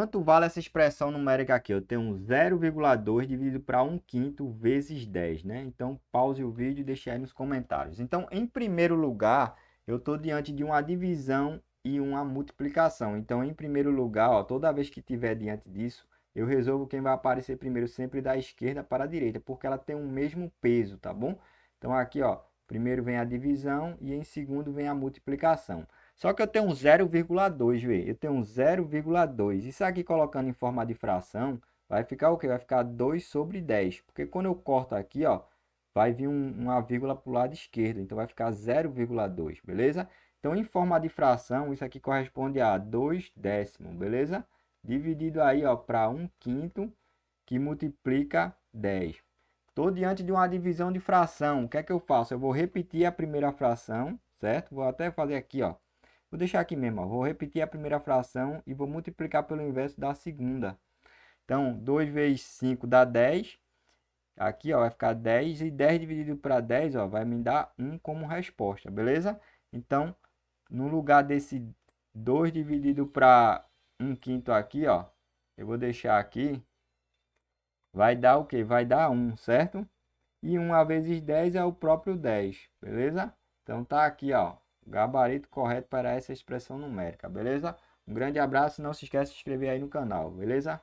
quanto vale essa expressão numérica aqui? Eu tenho 0,2 dividido para 1/5 vezes 10, né? Então, pause o vídeo e deixe aí nos comentários. Então, em primeiro lugar, eu estou diante de uma divisão e uma multiplicação. Então, em primeiro lugar, ó, toda vez que tiver diante disso, eu resolvo quem vai aparecer primeiro sempre da esquerda para a direita, porque ela tem o mesmo peso, tá bom? Então, aqui, ó, primeiro vem a divisão e em segundo vem a multiplicação. Só que eu tenho um 0,2, vê? Eu tenho um 0,2. Isso aqui colocando em forma de fração, vai ficar o quê? Vai ficar 2 sobre 10. Porque quando eu corto aqui, ó, vai vir uma vírgula para o lado esquerdo. Então, vai ficar 0,2, beleza? Então, em forma de fração, isso aqui corresponde a 2 décimos, beleza? Dividido aí, ó, para 1/5, que multiplica 10. Estou diante de uma divisão de fração. O que é que eu faço? Eu vou repetir a primeira fração, certo? Vou até fazer aqui, ó. Vou deixar aqui mesmo, ó. Vou repetir a primeira fração e vou multiplicar pelo inverso da segunda. Então, 2 vezes 5 dá 10. Aqui, ó, vai ficar 10. E 10 dividido para 10, ó, vai me dar 1 como resposta, beleza? Então, no lugar desse 2 dividido para 1/5 aqui, ó, eu vou deixar aqui. Vai dar o quê? Vai dar 1, certo? E 1 vezes 10 é o próprio 10, beleza? Então tá aqui, ó, o gabarito correto para essa expressão numérica, beleza? Um grande abraço, não se esqueça de se inscrever aí no canal, beleza?